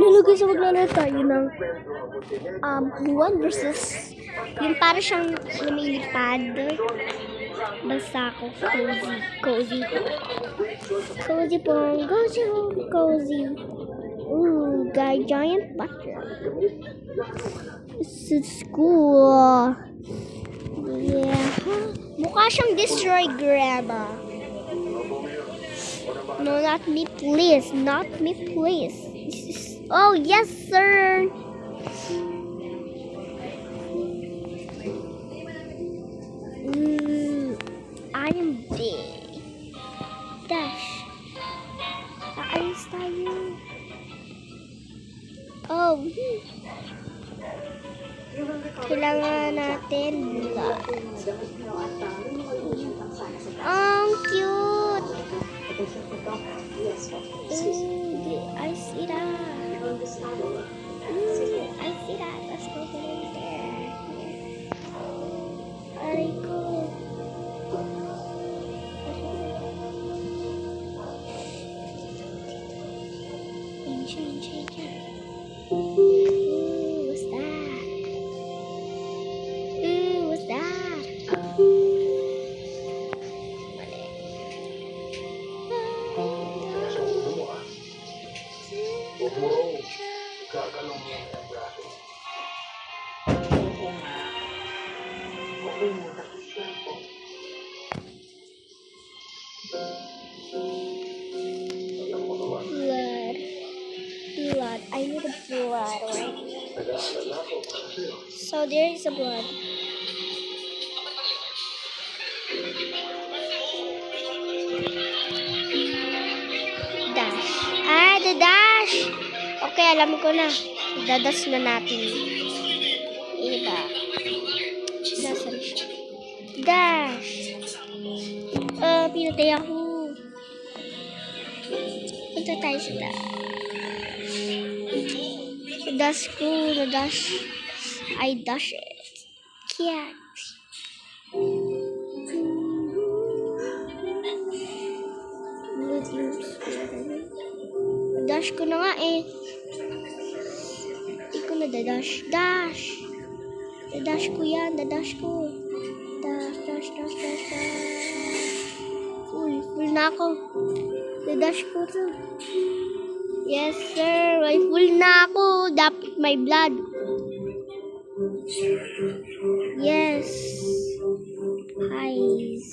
Hello guys, maglalaro tayo ng one versus yung para siyang lumilipad. Basta ako cozy pong cozy. Ooh, giant butter. This is cool. Yeah. Mukha siyang destroy grabber. No, not me, please. Not me, please. Oh, yes, sir. I am big. Dash. Aalis tayo. Oh. Kailangan natin blood. Ang cute. I see that. I see that. Let's go get in there. Very cool. Change. What's that? What's that? Blood. I need a blood already. So there is a blood. Dash. The dash. Okay, alam ko na. Dadas na natin. Iba. Nasaan siya? Dash. Pinatay ako. Punta tayo sa dash. Dash ko. Dash. I dash it. Cat. Dash ko na nga eh. Hindi ko na dadash. Dash. Dadash ko yan. Dadash ko. Dash. Full na ako. Dadash ko to. Yes, sir. Ay, full na ako. Dapat may blood. Yes. Guys.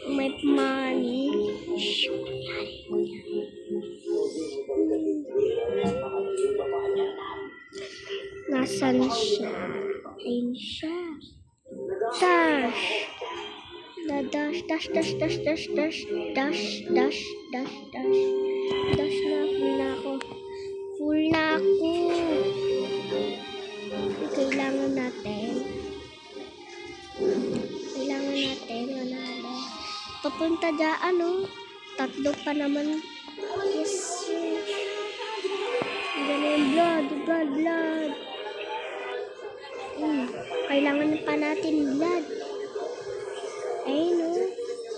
May money. Nasaan siya? Ayun siya. Dash. Dash na. Full na ako. Kailangan natin manalo. Papunta dyan, tatlo pa naman. Yes, sir. Ganun, blood. Kailangan pa natin blood.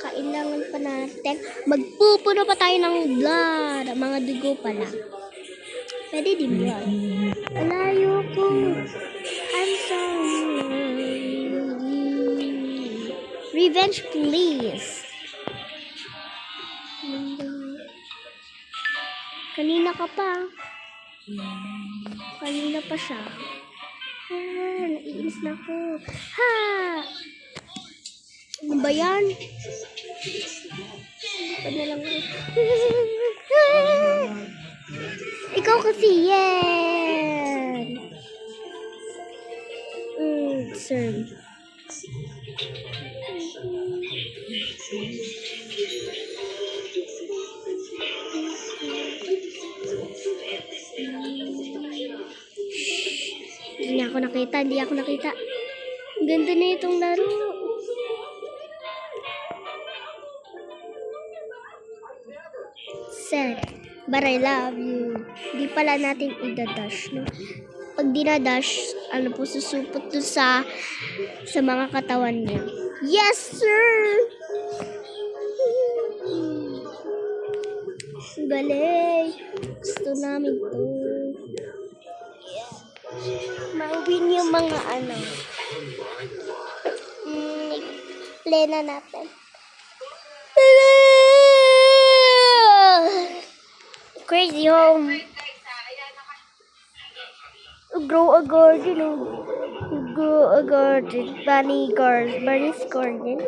Kailangan pa natin. Magpupuno pa tayo ng blood. Mga dugo pa lang. Pwede din blood. Alayo ko. I'm sorry. Revenge, please. Kanina ka pa. Kanina pa siya. Naiinis na ako. Ano ba yan? Na lang ikaw kasi yan. Sir. Hindi ako nakita. Ganda na itong laro. Sad, but I love you. Di pala natin idadash, no? Pag dinadash, susupot dun sa mga katawan niya. Yes, sir! Galing. Gusto na namin to. Mawin yung mga ano. Play na natin. Crazy home. Grow a garden. Grow a garden. Bunny's garden.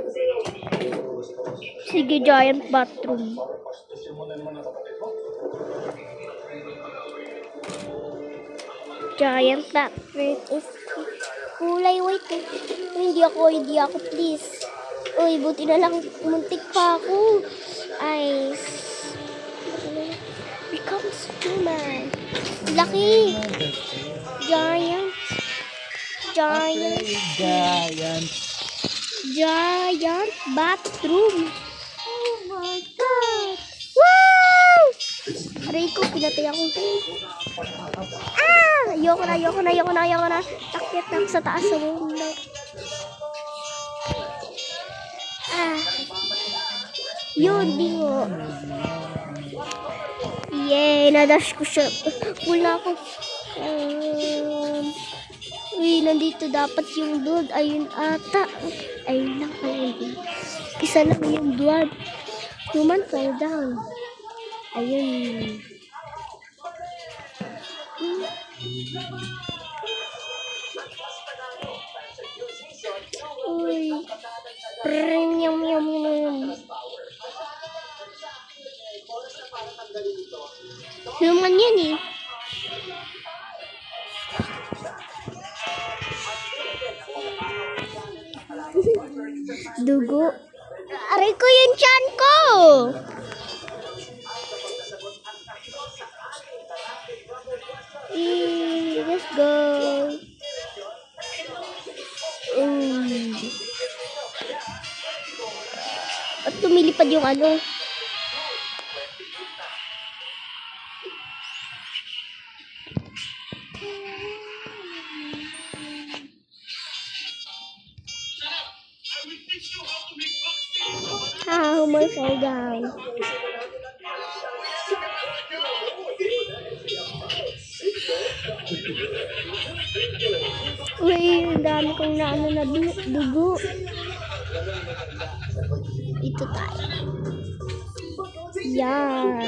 Sige, giant bathroom. Giant bathroom is kulay white. Hindi ako, please. Uy, buti na lang muntik pa ako. Becomes human. Laki. Giant bathroom. Oh my God. Wow! Aray ko, pinatay ako. Ayoko na. Takit ako sa taas sa mundo. Yun, bingo. Yay, nadash ko siya. Wala ko. Uy, nandito dapat yung doon. Ayun ata. Ayun lang pala. Isa lang yung doon. Human fell down. Ayun. Uy. Premium. Human yan eh. Dugo. Aray ko yung tiyan ko. Let's go. At tumilipad yung ano. Human fall down. Uy, ang dami kong na dugo. Ito tayo. Yan.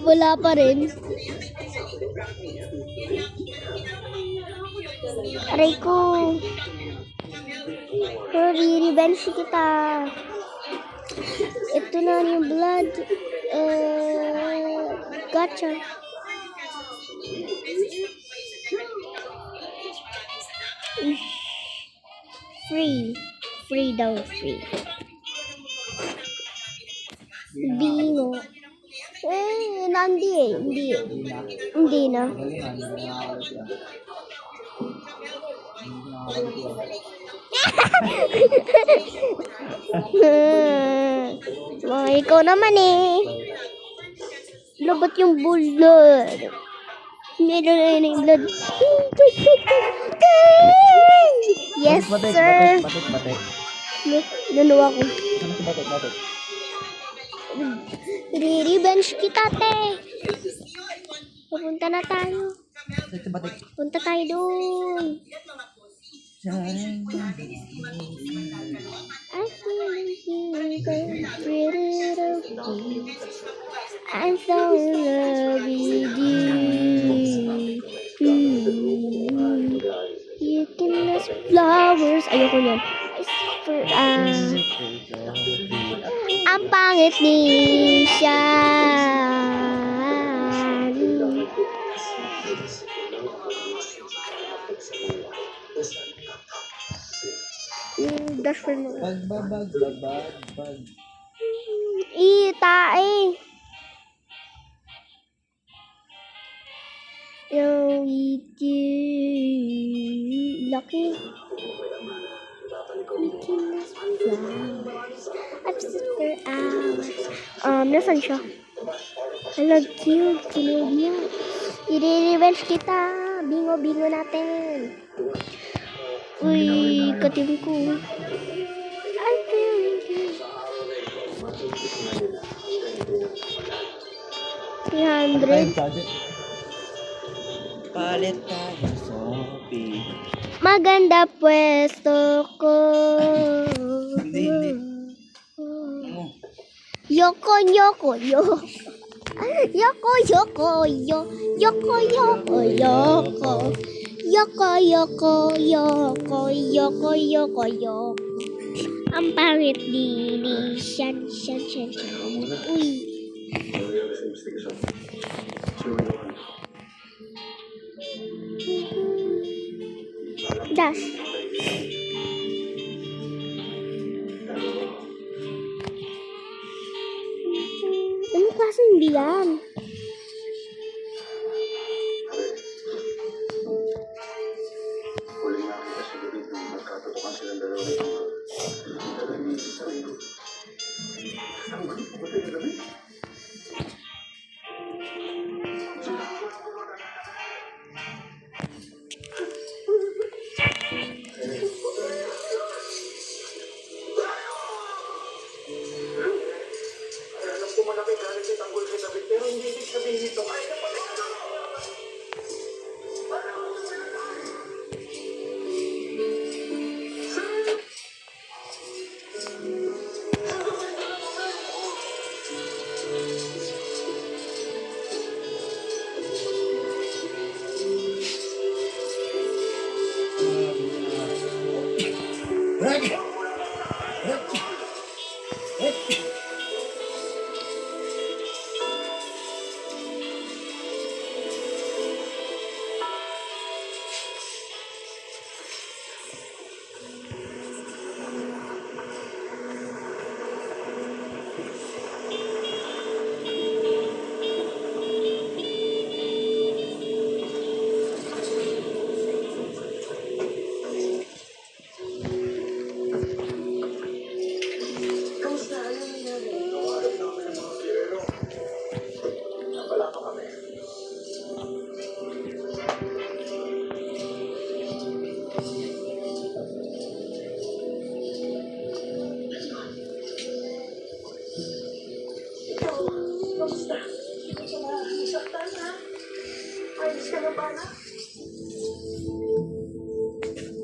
Wala pa rin. Aray ko. Hurry, revenge kita. Ito na yung blood. Gotcha. Free daw, free. Bingo. Hindi na. Ikaw naman eh. Labot yung blood. Hindi yung blood. Yes, sir. Batik. Naluwa ko. Ano si batik? Revenge kita, te. Pupunta na tayo. Batik. Punta tayo doon. I'm so in love with you. You can ask flowers. Ayoko yan. Ang pangit ni siya. Dash for mo. Bag. Tae. Yo, with you. Lucky. I've stood for hours. Nasaan siya? Hello, cute. Kilig niya. I-revenge kita. Bingo natin. Uy, katim ko. I'm feeling good. 100. Palit tayo, Sophie. Maganda pwesto ko. Hindi. Yoko, yoko, yoko. Yoko, yoko, yoko, yoko, yoko. Yoko, yoko, yoko, yoko, yoko, yoko. Ang pangit ni Shan. Uy. Dash. Ano kasi hindi yan?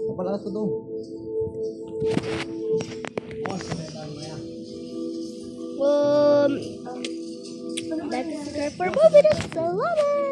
Papalakas ko doon. Like, subscribe for more videos. Salamat!